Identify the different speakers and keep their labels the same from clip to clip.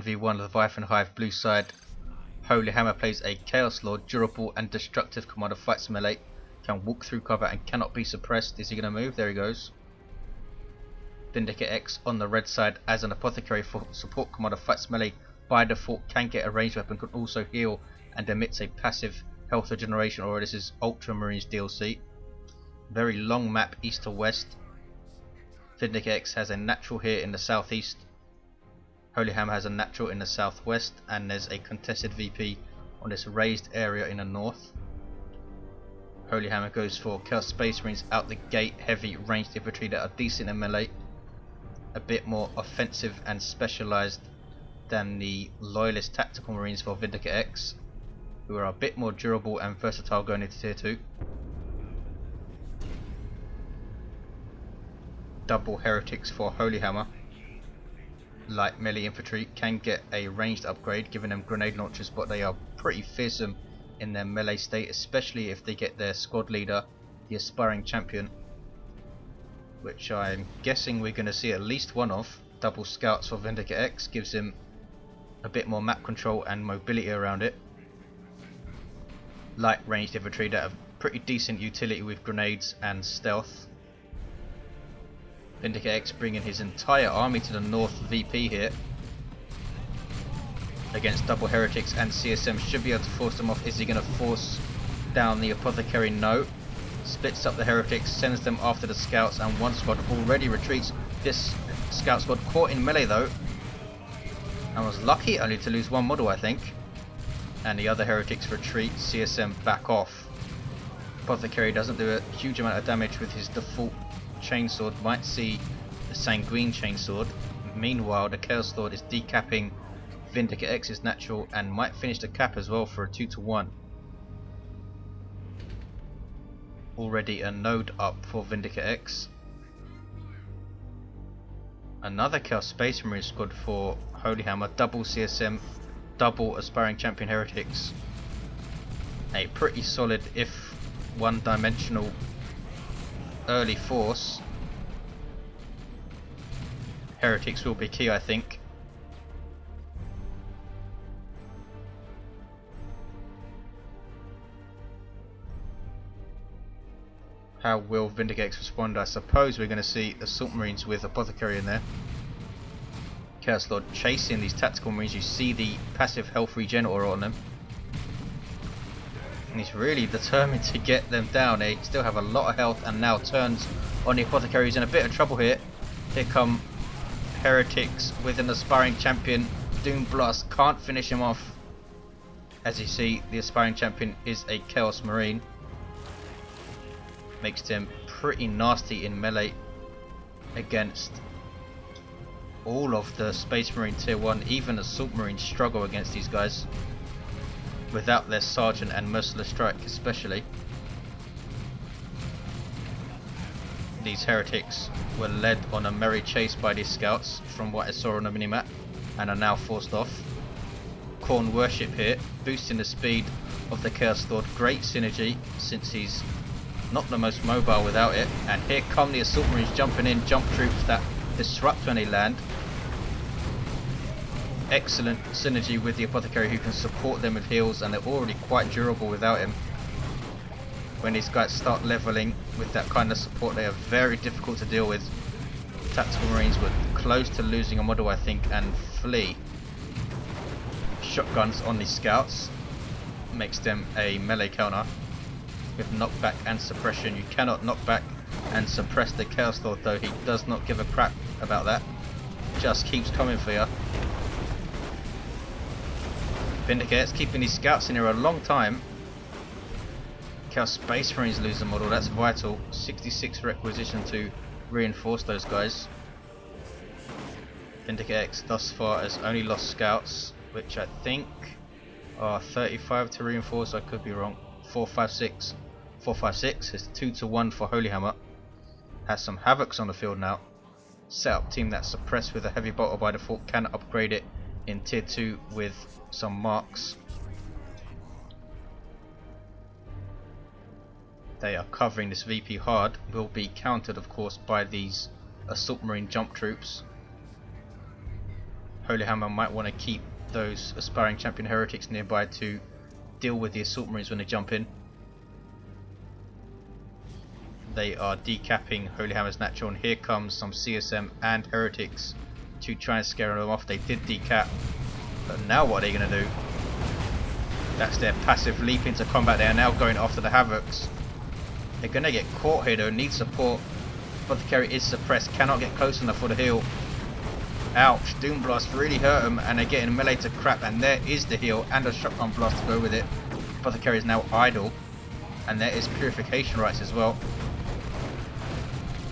Speaker 1: 1v1 Leviathan Hive blue side. Holy Hammer plays a Chaos Lord, durable and destructive commander, fights melee, can walk through cover and cannot be suppressed. Is he going to move? There he goes. VindicareX on the red side as an Apothecary for support commander, fights melee by default, can get a ranged weapon, can also heal and emits a passive health regeneration, or this is Ultramarines DLC. Very long map east to west. VindicareX has a natural here in the southeast. Holy Hammer has a natural in the southwest, and there's a contested VP on this raised area in the north. Holy Hammer goes for Chaos Space Marines out the gate, heavy ranged infantry that are decent in melee, a bit more offensive and specialised than the Loyalist Tactical Marines for VindicareX, who are a bit more durable and versatile going into tier 2. Double Heretics for Holy Hammer. Light melee infantry can get a ranged upgrade, giving them grenade launchers, but they are pretty fearsome in their melee state, especially if they get their squad leader, the aspiring champion, which I'm guessing we're going to see at least one of. Double scouts for VindicareX gives him a bit more map control and mobility around it. Light ranged infantry that have pretty decent utility with grenades and stealth. VindicareX bringing his entire army to the north VP here against double heretics, and CSM should be able to force them off. Is he going to force down the Apothecary? No. Splits up the heretics, sends them after the scouts, and one squad already retreats. This scout squad caught in melee though, and was lucky only to lose one model, I think. And the other heretics retreat, CSM back off. Apothecary doesn't do a huge amount of damage with his default chainsword, might see the sanguine chainsword. Meanwhile, the Chaos Lord is decapping VindicareX's natural and might finish the cap as well for a 2-to-1. Already a node up for VindicareX. Another Chaos Space Marine squad for Holy Hammer, double CSM, double aspiring champion heretics. A pretty solid, if one-dimensional, early force. Heretics will be key, I think. How will VindicareX respond? I suppose we're going to see Assault Marines with Apothecary in there. Chaos Lord chasing these Tactical Marines. You see the passive health regen aura on them. And he's really determined to get them down. They still have a lot of health, and now turns on the Apothecary. He's in a bit of trouble here. Here come Heretics with an aspiring champion. Doom Blast can't finish him off. As you see, the aspiring champion is a Chaos Marine. Makes him pretty nasty in melee against all of the Space Marine tier 1. Even Assault Marines struggle against these guys without their Sergeant and Merciless Strike especially. These heretics were led on a merry chase by these scouts from what I saw on the minimap, and are now forced off. Khorne Worship here, boosting the speed of the Chaos Lord. Great synergy since he's not the most mobile without it. And here come the Assault Marines jumping in, jump troops that disrupt when they land. Excellent synergy with the Apothecary, who can support them with heals, and they're already quite durable without him. When these guys start leveling with that kind of support, they are very difficult to deal with. Tactical Marines were close to losing a model, I think, and flee. Shotguns on these scouts makes them a melee counter with knockback and suppression. You cannot knock back and suppress the Chaos Lord though. He does not give a crap about that. Just keeps coming for you. VindicareX keeping these scouts in here a long time. Chaos Space Marines lose the model, that's vital. 66 requisition to reinforce those guys. VindicareX thus far has only lost scouts, which I think are 35 to reinforce. I could be wrong. 456. 456 is 2-to-1 for Holy Hammer. Has some Havocs on the field now. Setup team that's suppressed with a heavy bolter by default, can upgrade it in tier 2 with some marks. They are covering this VP hard. Will be countered of course by these Assault Marine jump troops. xHoLyHammer might want to keep those aspiring champion heretics nearby to deal with the assault marines when they jump in. They are decapping xHoLyHammer's natural, and here comes some CSM and heretics to try and scare them off. They did decap, but now what are they going to do? That's their passive leap into combat. They are now going after the Havocs. They're going to get caught here though, need support. Apothecary is suppressed, cannot get close enough for the heal. Ouch, Doom Blast really hurt them, and they're getting melee to crap, and there is the heal and a shotgun blast to go with it. Apothecary is now idle, and there is Purification Rites as well.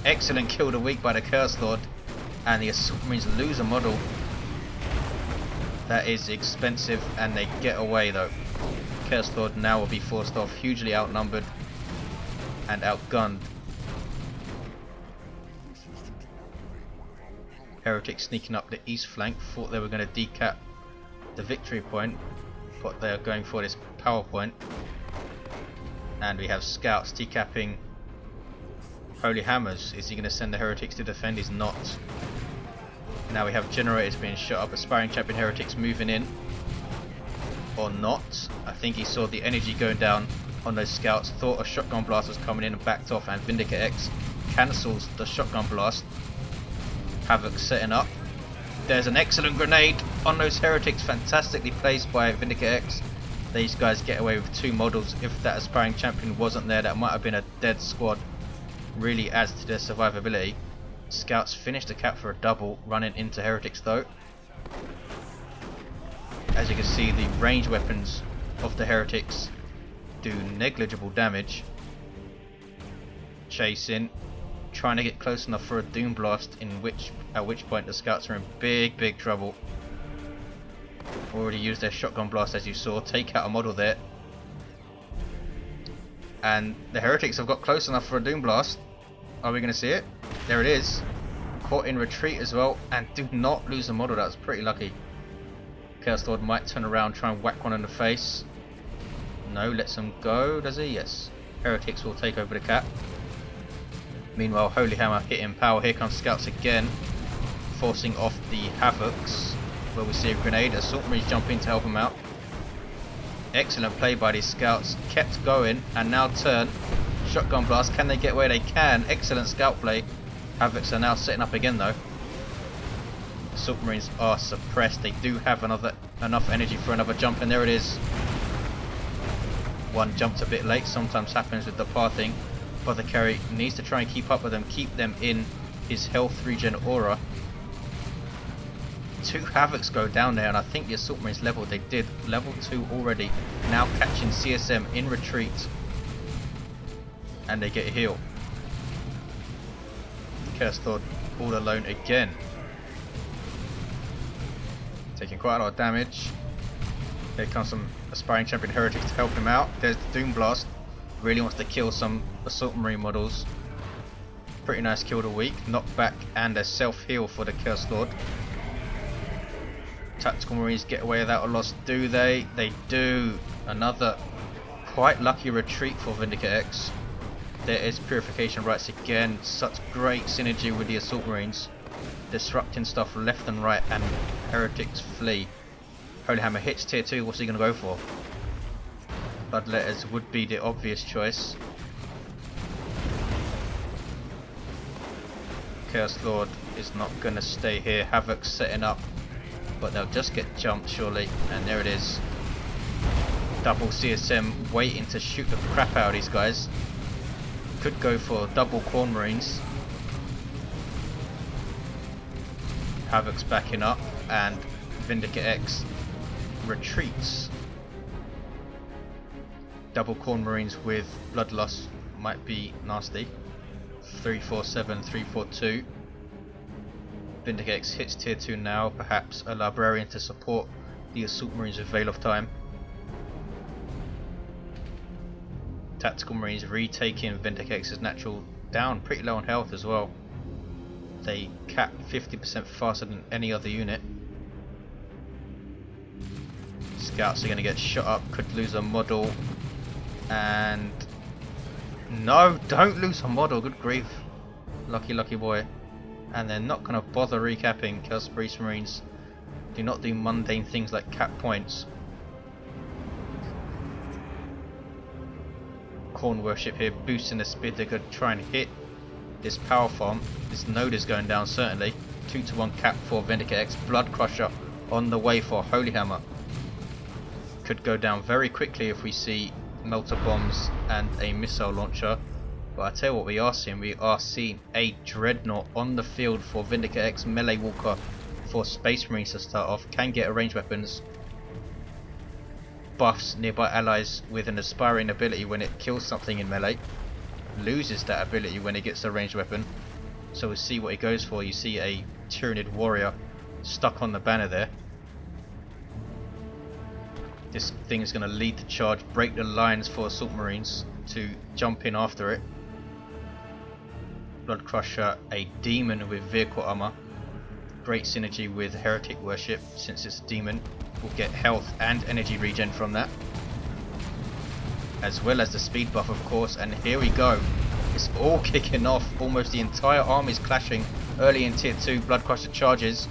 Speaker 1: Excellent kill of the week by the Curse Lord, and the Assault Marines lose a model. That is expensive, and they get away though. Curse Lord now will be forced off, hugely outnumbered and outgunned. Heretics sneaking up the east flank, thought they were going to decap the victory point, but they are going for this power point. And we have scouts decapping xHoLyHammers. Is he going to send the heretics to defend? He's not. Now we have generators being shot up, aspiring champion heretics moving in. Or not. I think he saw the energy going down on those scouts, thought a shotgun blast was coming in and backed off, and VindicareX cancels the shotgun blast. Havoc setting up. There's an excellent grenade on those heretics, fantastically placed by VindicareX. These guys get away with 2 models. If that aspiring champion wasn't there, that might have been a dead squad. Really adds to their survivability. Scouts finish the cap for a double, running into heretics though. As you can see, the range weapons of the heretics do negligible damage. Chasing, trying to get close enough for a Doom Blast, at which point the scouts are in big trouble. Already used their shotgun blast, as you saw, take out a model there. And the heretics have got close enough for a Doom Blast. Are we going to see it? There it is. Caught in retreat as well, and do not lose a model. That was pretty lucky. Chaos Lord might turn around, try and whack one in the face. No, lets him go, does he? Yes. Heretics will take over the cap. Meanwhile, xHoLyHammer hitting power. Here comes scouts again, forcing off the Havocs. Where we see a grenade. Assault Marines jump in to help him out. Excellent play by these scouts. Kept going and now turn. Shotgun blast. Can they get where they can? Excellent scout play. Havocs are now setting up again though. Assault Marines are suppressed. They do have enough energy for another jump, and there it is. One jumped a bit late. Sometimes happens with the pathing. Apothecary needs to try and keep up with them. Keep them in his health regen aura. 2 Havocs go down there, and I think the Assault Marines leveled. They did. Level 2 already. Now catching CSM in retreat. And they get a heal. Chaos Lord all alone again. Taking quite a lot of damage. Here comes some aspiring champion heretics to help him out. There's the Doom Blast. Really wants to kill some Assault Marine models. Pretty nice kill of the week. Knockback and a self-heal for the Chaos Lord. Tactical Marines get away without a loss, do they? They do. Another quite lucky retreat for VindicareX. There is Purification Rites again. Such great synergy with the Assault Marines. Disrupting stuff left and right, and heretics flee. xHoLyHammer hits tier 2. What's he going to go for? Bloodletters would be the obvious choice. Chaos Lord is not going to stay here. Havoc setting up, but they'll just get jumped surely, and there it is. Double CSM waiting to shoot the crap out of these guys. Could go for double Corn Marines. Havoc's backing up, and VindicareX retreats. Double Corn Marines with blood loss might be nasty. 347, 342. VindicareX hits tier 2 now, perhaps a Librarian to support the Assault Marines with Veil of Time. Tactical Marines retaking VindicareX's natural, down pretty low on health as well. They cap 50% faster than any other unit. Scouts are going to get shot up, could lose a model, and no, don't lose a model, good grief. Lucky boy. And they're not going to bother recapping. Chaos Priest Marines Do not do mundane things like cap points. Corn worship here, boosting the speed. They're going to try and hit this power farm. This node is going down certainly. 2-1 cap for VindicareX. Blood Crusher on the way for xHoLyHammer. Could go down very quickly if we see melter bombs and a missile launcher. But I tell you what we are seeing a dreadnought on the field for VindicareX melee walker for Space Marines to start off. Can get a ranged weapons. Buffs nearby allies with an aspiring ability when it kills something in melee. Loses that ability when it gets a ranged weapon. So we'll see what he goes for. You see a Tyranid warrior stuck on the banner there. This thing is going to lead the charge, break the lines for assault marines to jump in after it. Blood Crusher, a demon with vehicle armor. Great synergy with heretic worship since it's a demon. We'll get health and energy regen from that, as well as the speed buff of course. And here we go, it's all kicking off. Almost the entire army is clashing early in tier 2. Blood Crusher charges,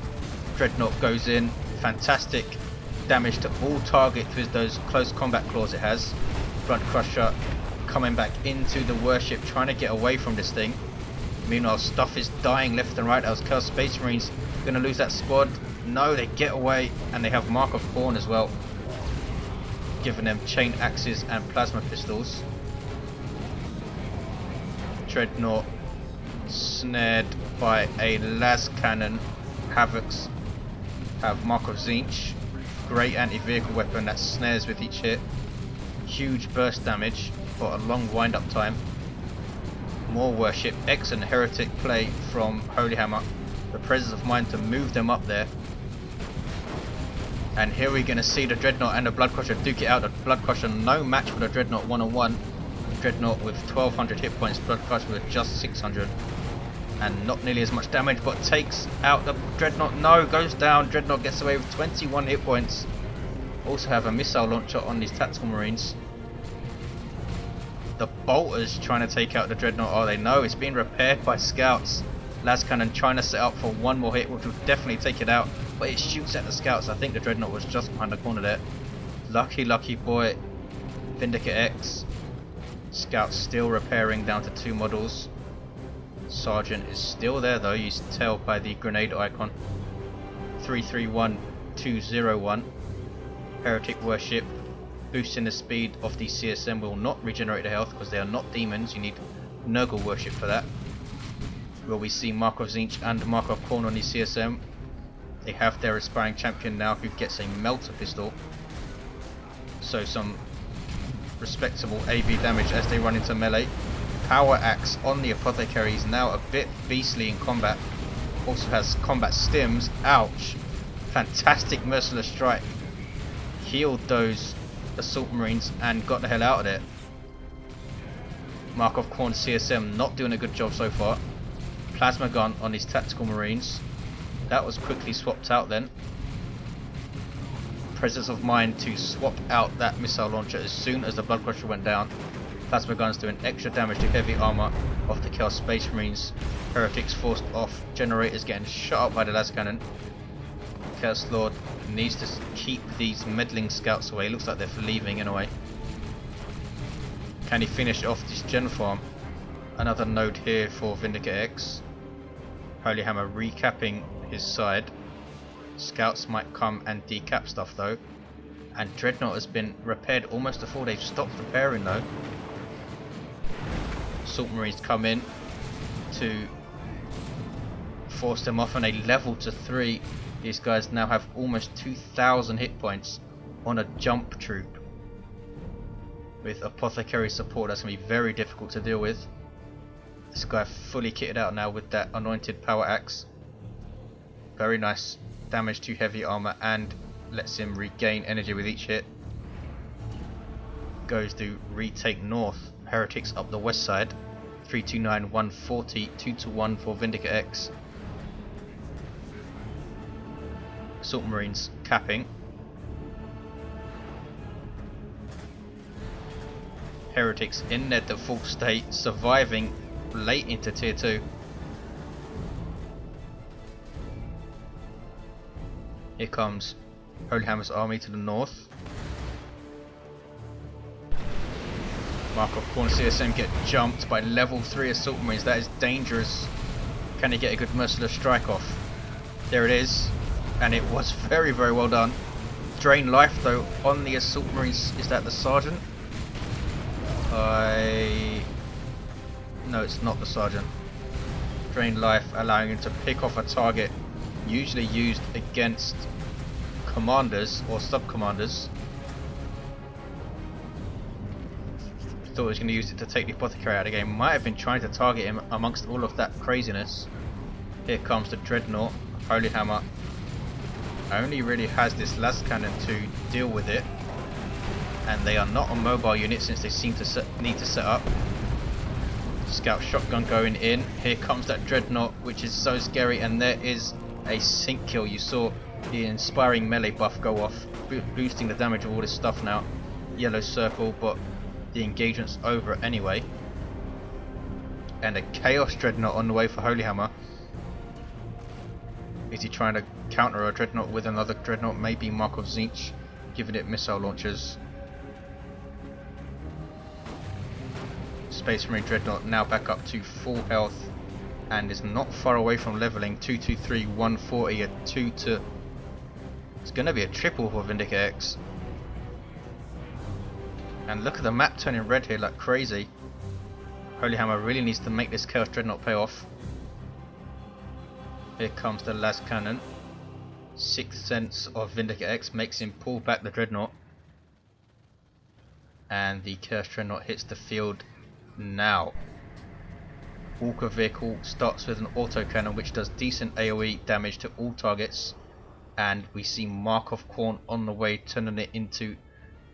Speaker 1: Dreadnought goes in, fantastic damage to all targets with those close combat claws it has. Blood Crusher coming back into the worship, trying to get away from this thing. Meanwhile stuff is dying left and right. As Chaos Space Marines going to lose that squad. No, they get away, and they have Mark of Khorne as well, giving them chain axes and plasma pistols. Dreadnought snared by a las cannon. Havocs have Mark of Tzeentch, great anti-vehicle weapon that snares with each hit. Huge burst damage for a long wind-up time. More worship, excellent heretic play from xHoLyHammer. The presence of mind to move them up there. And here we're going to see the Dreadnought and the Blood Crusher duke it out. The Blood Crusher no match for the Dreadnought one-on-one. Dreadnought with 1200 hit points, Blood Crusher with just 600. And not nearly as much damage, but takes out the Dreadnought. No, goes down. Dreadnought gets away with 21 hit points. Also have a missile launcher on these tactical marines. The bolters trying to take out the Dreadnought, are they? No, it's being repaired by scouts. Las Cannon trying to set up for one more hit, which will definitely take it out, but it shoots at the scouts. I think the Dreadnought was just behind the corner there. Lucky boy, VindicareX. Scouts still repairing down to 2 models. Sergeant is still there though, you can tell by the grenade icon. 331201. Heretic worship, boosting the speed of the CSM, will not regenerate the health because they are not demons. You need Nurgle worship for that. Will we see Mark of Tzeentch and Mark of Khorne on the CSM? They have their aspiring champion now who gets a melter pistol. So some respectable AV damage as they run into melee. Power axe on the Apothecary is now a bit beastly in combat. Also has combat stims. Ouch. Fantastic merciless strike. Healed those assault marines and got the hell out of there. Mark of Khorne CSM not doing a good job so far. Plasma gun on these tactical marines. That was quickly swapped out then. Presence of mind to swap out that missile launcher as soon as the Blood Crusher went down. Plasma guns doing extra damage to heavy armor of the Chaos Space Marines. Heretics forced off. Generators getting shot up by the las cannon. Chaos Lord needs to keep these meddling scouts away. Looks like they're leaving in a way. Can he finish off this gen farm? Another node here for VindicareX. xHoLyHammer recapping his side. Scouts might come and decap stuff though. And Dreadnought has been repaired almost before they've stopped repairing though. Assault Marines come in to force them off on a level to 3. These guys now have almost 2000 hit points on a jump troop. With Apothecary support, that's going to be very difficult to deal with. This guy fully kitted out now with that anointed power axe. Very nice damage to heavy armor and lets him regain energy with each hit. Goes to retake north. Heretics up the west side. 329 140, 2-1 for VindicareX. Assault Marines capping. Heretics in their default state, surviving late into tier 2. Here comes xHoLyHammerx's army to the north. Markov Corn CSM get jumped by level 3 assault marines. That is dangerous. Can he get a good merciless strike off? There it is. And it was very, very well done. Drain life though on the assault marines. Is that the sergeant? No, it's not the sergeant. Drain life, allowing him to pick off a target usually used against commanders or sub-commanders. Thought he was going to use it to take the Apothecary out of the game. Might have been trying to target him amongst all of that craziness. Here comes the Dreadnought. xHoLyHammer only really has this las cannon to deal with it, and they are not a mobile unit since they seem to need to set up. Scout shotgun going in. Here comes that Dreadnought, which is so scary, and there is a sync kill. You saw the inspiring melee buff go off, boosting the damage of all this stuff now. Yellow circle, but the engagement's over anyway. And a Chaos Dreadnought on the way for xHoLyHammer. Is he trying to counter a Dreadnought with another Dreadnought? Maybe Markov Zinch, giving it missile launchers. Space Marine Dreadnought now back up to full health and is not far away from leveling. 223, 140, a 2 to... It's going to be a triple for VindicareX. And look at the map turning red here like crazy. xHoLyHammer really needs to make this Chaos Dreadnought pay off. Here comes the las cannon. Sixth sense of VindicareX makes him pull back the Dreadnought. And the Chaos Dreadnought hits the field now. Walker vehicle starts with an autocannon which does decent AoE damage to all targets. And we see Markov Corn on the way, turning it into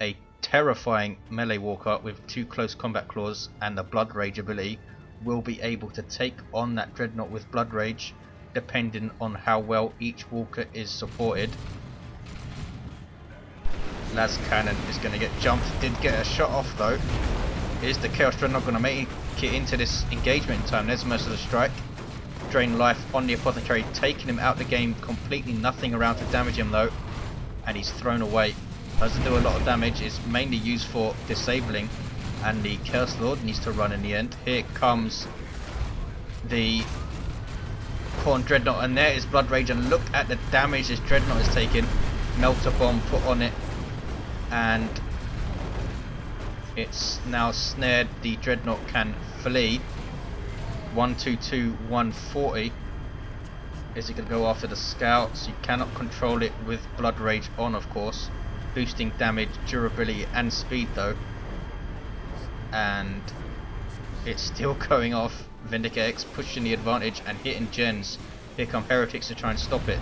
Speaker 1: a terrifying melee walker with 2 close combat claws and the Blood Rage ability. Will be able to take on that Dreadnought with Blood Rage, depending on how well each walker is supported. Las cannon is going to get jumped. Did get a shot off though. Is the Chaos Dreadnought going to make it into this engagement in time? There's Merciless Strike. Drain life on the Apothecary, taking him out of the game completely. Nothing around to damage him though, and he's thrown away. Doesn't do a lot of damage. It's mainly used for disabling, and the Chaos Lord needs to run in the end. Here comes the Corn Dreadnought, and there is Blood Rage, and look at the damage this Dreadnought has taken. Melter Bomb put on it, and it's now snared. The Dreadnought can flee. 122, 140. Is it going to go after the scouts? You cannot control it with Blood Rage on, of course. Boosting damage, durability and speed though. And it's still going off. VindicareX pushing the advantage and hitting gens. Here come Heretics to try and stop it.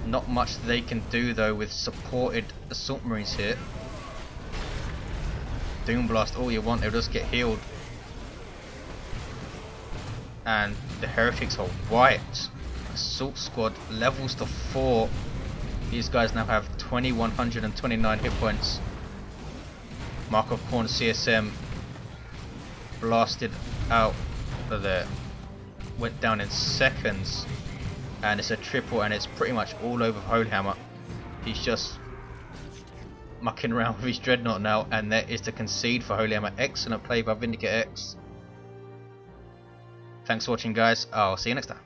Speaker 1: Not much they can do though with supported assault marines here. Doomblast all you want, they'll just get healed. And the Heretics are wiped. Assault squad levels to 4. These guys now have 2129 hit points. Markov Corn CSM blasted out of there. Went down in seconds. And it's a triple, and it's pretty much all over xHoLyHammer. He's just mucking around with his Dreadnought now, and there is the concede for xHoLyHammer. Excellent play by VindicareX. Thanks for watching guys, I'll see you next time.